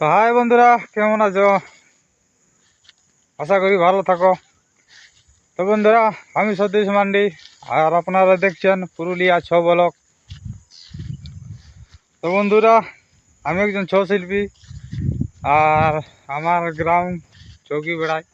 তো হাই বন্ধুরা, কেমন আছো? আশা করি ভালো থাকো। তো বন্ধুরা, আমি সতীশ মান্ডি, আর আপনারা দেখছেন পুরুলিয়া ছৌ ব্লক। তো বন্ধুরা, আমি একজন ছৌ শিল্পী, আর আমার গ্রাম চৌকি বেড়ায়।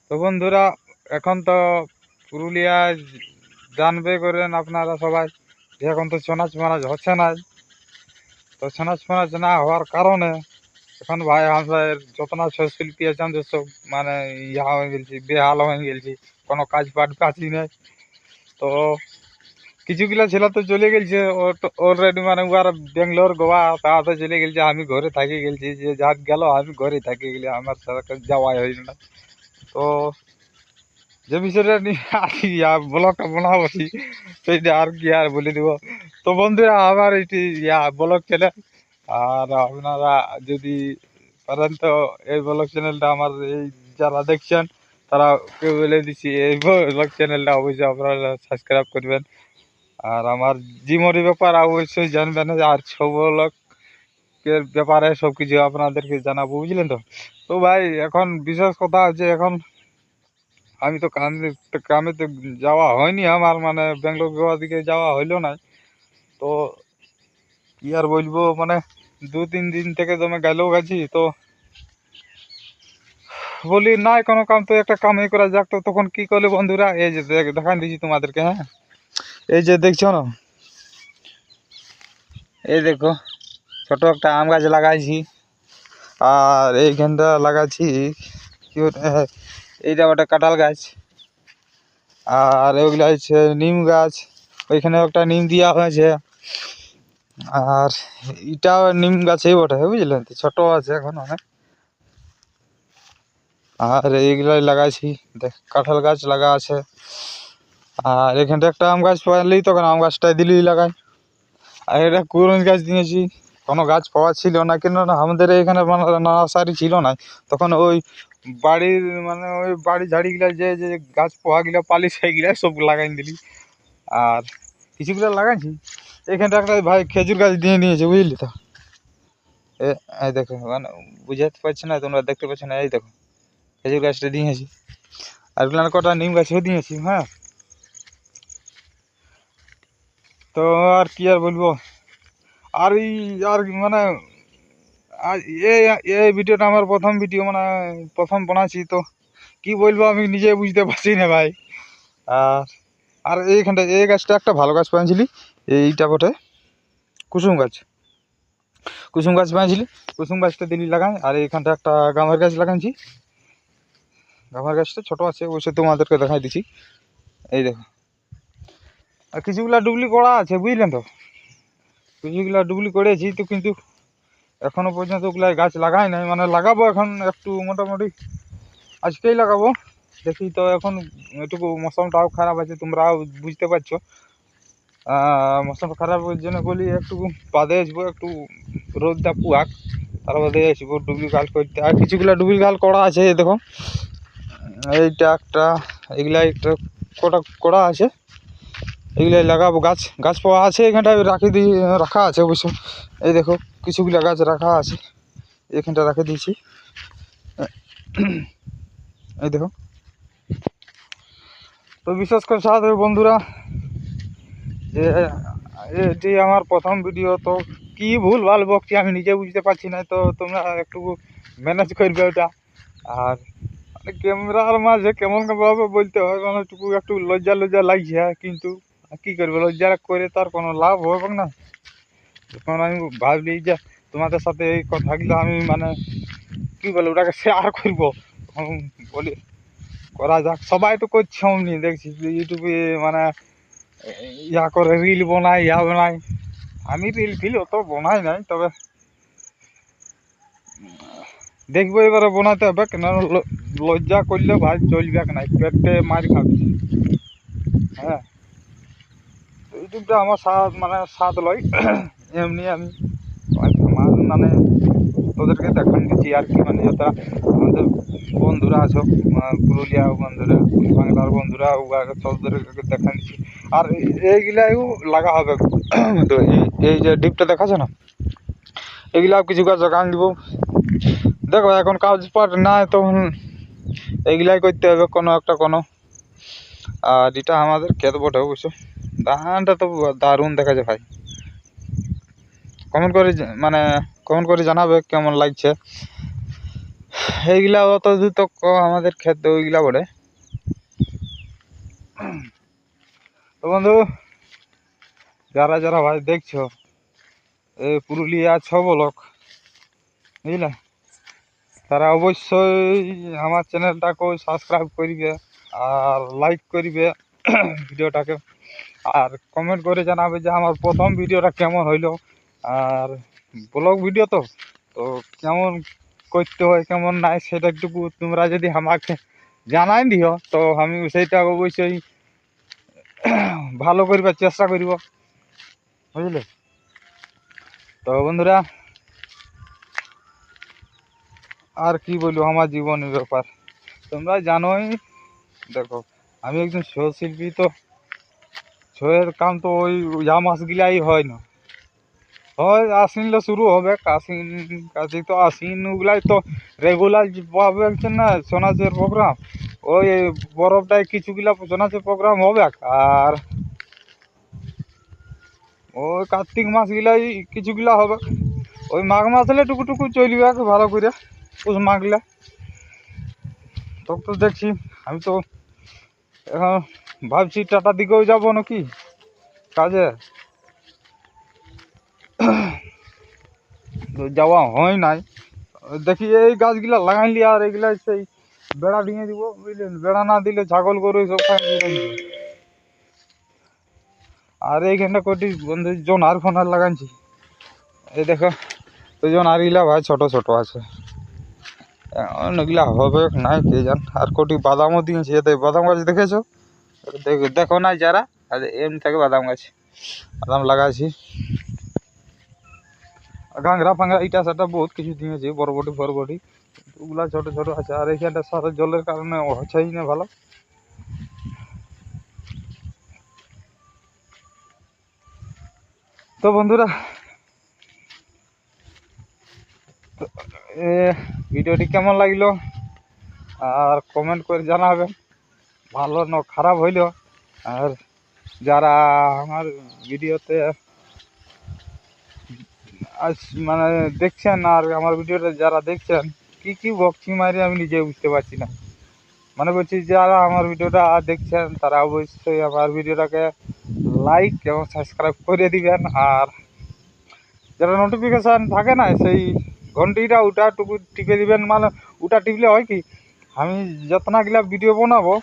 তো বন্ধুরা, এখন তো পুরুলিয়া জানবে করেন আপনারা সবাই যে এখন তো ছৌ নাচ মানাচ হচ্ছে না। তো ছৌ নাচ মানাচ না হওয়ার কারণে এখন ভাই আমাদের যতনা ছৌ শিল্পী আছেন যে সব মানে ইয়া হয়ে গেছি, বেহাল হয়ে গেছি, কোনো কাজ পাট কাজই নেই। তো কিছুগুলা ছেলে তো চলে গেছে অলরেডি, মানে উয়ার বেঙ্গলোর গোয়া তাতে চলে গেছে। আমি ঘরে থাকি গেছি, যে যা গেল আমি ঘরে থাকি গেলে, আমার সাথে যাওয়াই হইল না। তো যে বিষয়টা নিয়ে আর কি ব্লগটা বানাবছি সেইটা আর কি আর বলে দিব। তো বন্ধুরা, আমার এটি ব্লগ চ্যানেল, আর আপনারা যদি পারেন তো এই ব্লগ চ্যানেলটা আমার এই যারা দেখছেন তারা কেউ বলে দিচ্ছি এই ব্লগ চ্যানেলটা অবশ্যই আপনারা সাবস্ক্রাইব করবেন। আর আমার জিমরি ব্যাপার অবশ্যই জানবেন, আর ছৌ ব্লগের ব্যাপারে সব কিছু আপনাদেরকে জানাবো, বুঝলেন তো। তো ভাই এখন বিশেষ কথা হচ্ছে, এখন আমি তো কামে তো যাওয়া হয়নি আমার, মানে ব্যাঙ্গালোর গোয়া দিকে যাওয়া হইলো না। তো কি আর বলবো, মানে 2-3 দিন থেকে জমে গেলেও গেছি। তো বলি নাই কোনো কাম, তো একটা কামই করা যাক। তো তখন কি করলে বন্ধুরা, এই যে দেখান দিচ্ছি তোমাদেরকে। হ্যাঁ, এই যে দেখছো না, এই দেখো ছোট একটা আম গাছ লাগাইছি, আর এইখানটা লাগাচ্ছি কি এইটা একটা কাঁঠাল গাছ, আর ওইগুলা হচ্ছে নিম গাছ। ওইখানে একটা নিম দেওয়া হয়েছে, আর এটাও নিম গাছেই বটে, বুঝলেন তো, ছোট আছে এখন অনেক। আর এইগুলাই লাগাইছি, দেখ কাঁঠাল গাছ লাগা আছে। আর এখানটা একটা আম গাছ পাইলেই তখন আম গাছটাই দিলেই লাগাই। আর এটা কুরঞ্জ গাছ দিয়েছি, কোনো গাছ পাওয়া ছিল না, কেন না আমাদের এখানে নার্সারি ছিল না। তখন ওই বাড়ির মানে ওই বাড়ি ঝাড়িগুলা যে যে গাছ পোহাগুলা পালি সেইগুলা সব লাগাই দিলি। আর কিছুগুলো লাগাইছি। এখানটা একটা ভাই খেজুর গাছ দিয়ে নিয়েছে, বুঝলি তো। এই দেখো, মানে বুঝাতে পারছি না, তোমরা দেখতে পাচ্ছ না, এই দেখো খেজুর গাছটা দিয়েছি। আর কটা নিম গাছও দিয়েছি। হ্যাঁ, তো আর কি আর বলবো। আর এই আর মানে আর এই এই ভিডিওটা আমার প্রথম ভিডিও, মানে প্রথম বানাচ্ছি। তো কি বলবো আমি নিজে বুঝতে পারছি না ভাই। আর আর এইখানটা এই গাছটা একটা ভালো গাছ পাইছিলি, এইটা বটে কুসুম গাছ। কুসুম গাছ পাইছিলি, কুসুম গাছটা দিলি লাগাই। আর এইখানটা একটা গামের গাছ লাগাইছি, গামের গাছটা ছোট আছে, অবশ্য তোমাদেরকে দেখাই দিচ্ছি। এই দেখো, আর কিছুগুলা ডুবলি করা আছে, বুঝলেন তো, কিছুগুলা ডুবলি করেছি। তো কিন্তু এখনো পর্যন্ত ওগুলা গাছ লাগাই নাই, মানে লাগাবো এখন একটু মোটামুটি আজকেই লাগাবো। দেখি তো, এখন একটু মৌসমটাও খারাপ আছে, তোমরাও বুঝতে পারছো। মৌসুম খারাপ জন্য বলি একটু বাদে আসবো, একটু রোদটা পুয়াক, তার বাদে আসবো ডুবলি গাল করতে। আর কিছুগুলা ডুবলি গাল করা আছে, দেখো এইটা একটা, এগুলা একটা কটা করা আছে, এগুলাই লাগাবো। গাছ গাছ পাওয়া আছে এখানটায়, রাখা আছে অবশ্য। এই দেখো কিছুগুলা গাছ রাখা আছে, এখানটা রাখে দিয়েছি। এই দেখো। তো বিশেষ করে সাথে বন্ধুরা, যে এটি আমার প্রথম ভিডিও, তো কি ভুল ভাল বকছি আমি নিজে বুঝতে পারছি না। তো তোমরা একটু ম্যানেজ করবে ওটা। আর মানে ক্যামেরার মাঝে কেমন ভাবে বলতে হয়, মানে একটু লজ্জা লজ্জা লাগছে। কিন্তু কি করবো, লজ্জা করে তার কোনো লাভ হবে না। তখন আমি ভাবলি যে তোমাদের সাথে এই কথাগুলো আমি মানে কি বলে ওটাকে শেয়ার করবো। তখন বলি করা যাক, সবাই তো করছে অমনি দেখছি ইউটিউবে, মানে ইয়া করে রিল বানাই, বানাই। আমি রিল ফিল অত বানাই নাই, তবে দেখবো এবারে বানাতে হবে। কেন লজ্জা করলে ভাই চলবে না, পেটে মার খাবি। হ্যাঁ, ইউটিউবটা আমার মানে স্বাদ লয়। এমনি আমি মানে তোদেরকে দেখান দিচ্ছি আর কি, মানে যারা আমাদের বন্ধুরা আছো, পুরুলিয়া বন্ধুরা, বাংলার বন্ধুরা, তোদেরকে দেখান দিচ্ছি। আর এইগুলাও লাগা হবে। তো এই যে ডিপটা দেখাছো না, এগুলা কিছু গাছ গান দিব। দেখো এখন কাজ পাট নাই, তখন এগুলাই করতে হবে কোনো একটা কোনো। আর এটা আমাদের ক্ষেত বটে অবশ্য। ধানটা তো দারুণ দেখা যায় ভাই। কমেন্ট করে মানে কমেন্ট করে জানাবে কেমন লাগছে। এইগুলা অত দূর তো আমাদের ক্ষেত ওইগুলা বটে। তো বন্ধু, যারা যারা ভাই দেখছো এই পুরুলিয়া 6 ব্লক, বুঝলে, তারা অবশ্যই আমার চ্যানেলটাকে সাবস্ক্রাইব করিবে আর লাইক করিবে ভিডিওটাকে। আর কমেন্ট করে জানাবে যে আমার প্রথম ভিডিওটা কেমন হইলো। আর ব্লগ ভিডিও তো তো কেমন করতে হয় কেমন নাই সেটা একটু তোমরা যদি আমাকে জানাই দিও, তো আমি সেইটা অবশ্যই ভালো করিবার চেষ্টা করিব, বুঝলে। তো বন্ধুরা, আর কি বলবো আমার জীবনের ব্যাপার তোমরা জানোই। দেখো আমি একজন ছৌ শিল্পী, তো ছৌয়ের কাম তো ওই মাসগুলাই হয় না, হয় আশ্বিনলে শুরু হবে। কাশি তো আশ্বিন ওগুলাই তো রেগুলার পাবে না ছৌ নাচের প্রোগ্রাম। ওই বরফটায় কিছুগুলা ছৌ নাচের প্রোগ্রাম হবে। আর ওই কার্তিক মাসগুলাই কিছুগুলা হবে। ওই মাঘ মাস হলে টুকু চলবে ভালো করে, পুষ মাঘলে। তো দেখছি আমি তো এখন ভাবছি টাটার দিকেও যাবো নাকি কাজে, যাওয়া হয় নাই। দেখি এই গাছগুলা লাগাইলি আর এগুলা সেই বেড়া ডিঙে দিব, বুঝলেন। বেড়া না দিলে ছাগল গরু সব খাই। আর এইখানটা কটি বন্ধু জোনার ফোনার লাগাইছি, এই দেখো তো জোনার গিলা ভাই ছোট ছোট আছে, এগুলা হবে নাই কে জান। আর কটি বাদামও দিয়েছি, এতে বাদাম গাছ দেখেছো? দেখো না যারা, এমনি থাকে বাদাম গাছ, বাদাম লাগাইছি। ঘাংরা ফাংরা ইটা সেটা বহুত কিছু দিয়েছি, বরবটি ফরবটি ওগুলা ছোট ছোট আছে। আর এইখানটা সারা জলের কারণে হচ্ছেই না ভালো। তো বন্ধুরা, ভিডিওটি কেমন লাগলো আর কমেন্ট করে জানাবেন, ভালো না খারাপ হইলো। আর যারা আমার ভিডিওতে মানে দেখছেন, আর আমার ভিডিওটা যারা দেখছেন, কি বকছি মারি আমি নিজে বুঝতে পারছি না। মনে করছি যারা আমার ভিডিওটা দেখছেন তারা অবশ্যই আমার ভিডিওটাকে লাইক এবং সাবস্ক্রাইব করে দিবেন। আর যারা নোটিফিকেশান থাকে না সেই ঘন্টিটা ওটা টুকু টিপে দিবেন। মানে ওটা টিপলে হয় কি, আমি যতনাগুলা ভিডিও বানাবো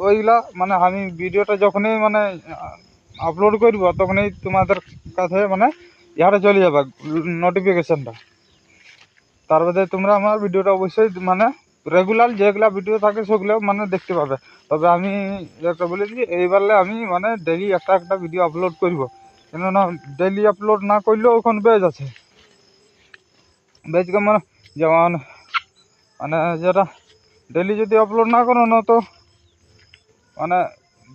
ওইগুলা মানে আমি ভিডিওটা যখনই মানে আপলোড করব তখনই তোমাদের কাছে মানে ইহাটা চলে যাবে নোটিফিকেশানটা। তার বাদে তোমরা আমার ভিডিওটা অবশ্যই মানে রেগুলার যেগুলা ভিডিও থাকে সেগুলো মানে দেখতে পাবে। তবে আমি একটা বলেছি, এইবারে আমি মানে ডেইলি একটা একটা ভিডিও আপলোড করব। কেননা ডেইলি আপলোড না করলেও ওখানে বেজ আছে, বেজ মানে যেমন মানে যেটা ডেইলি যদি আপলোড না করো না, তো মানে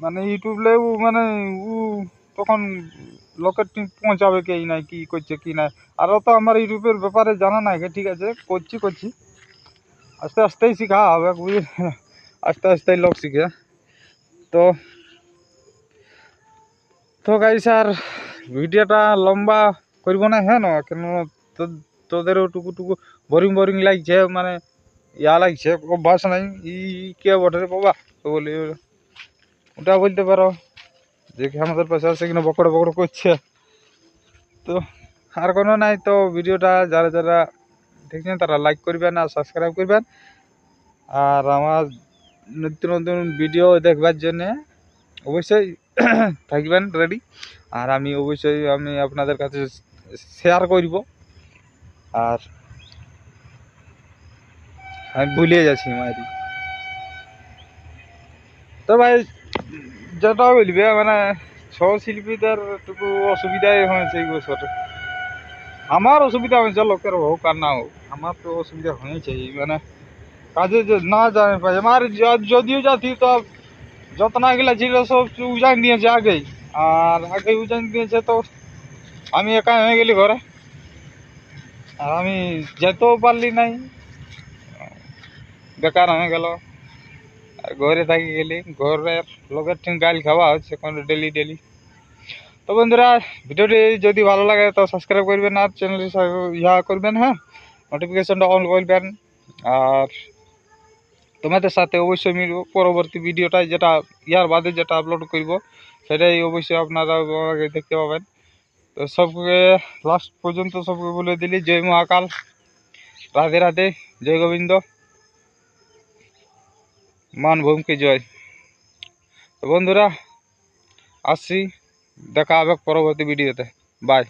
মানে ইউটিউবলেও মানে ও তখন লোকের পৌঁছাবে কি নাই, কি করছে কি নাই। আরও তো আমার ইউটিউবের ব্যাপারে জানা নাই, ঠিক আছে করছি আস্তে আস্তেই শেখা হবে, বুঝলি। আস্তে আস্তেই লোক শিখে। তো তো গাইস, আর ভিডিওটা লম্বা করব না, হ্যাঁ না, কেন তোদেরও টুকু বোরিং লাগছে, মানে লাগছে অভ্যাস নাই। কে বটে রে বাবা, তো বলি ওটা বলতে পারো যে আমাদের পাশে আছে কিনা বকড় করছে। তো আর কোনো নাই। তো ভিডিওটা যারা যারা দেখছেন তারা লাইক করবেন আর সাবস্ক্রাইব করবেন। আর আমার নিত্য নতুন ভিডিও দেখবার জন্যে অবশ্যই থাকবেন রেডি। আর আমি অবশ্যই আপনাদের কাছে শেয়ার করব। আর আমি ভুলে যাচ্ছি মারি। তো ভাই যেটা বলবে মানে ছৌ শিল্পীদের টুকু অসুবিধাই হয়েছে এই বছরে। আমার অসুবিধা হয়েছে, লোকের হোক আর না হোক, আমার তো অসুবিধা হয়েছে। মানে কাজে যে না জানে পাই আমার যদিও যাচ্ছি, তো যতনাগুলা ছিল সব উজান দিয়েছে আগেই। আর আগে উজান দিয়েছে, তো আমি একা হয়ে গেলি ঘরে। আর আমি যেতেও পারলি নাই, বেকার হয়ে গেল। আর ঘরে থাকি গেলি, ঘরের লোকের ঠিক গাল খাওয়া হচ্ছে কোনো ডেলি ডেলি। তো বন্ধুরা, ভিডিওটি যদি ভালো লাগে তো সাবস্ক্রাইব করবেন আর চ্যানেলটি করবেন, হ্যাঁ, নোটিফিকেশনটা অন করবেন। আর তোমাদের সাথে অবশ্যই মিলব পরবর্তী ভিডিওটাই, যেটা ইয়ার বাদে যেটা আপলোড করব সেটাই অবশ্যই আপনারা আমাকে দেখতে পাবেন। তো সবকে লাস্ট পর্যন্ত সবকে বলে দিলি জয় মহাকাল, রাধে রাধে, জয় গোবিন্দ, মান ভূমকে জয়। তো বন্ধুরা আসছি, দেখা হবে পরবর্তী ভিডিওতে। বাই।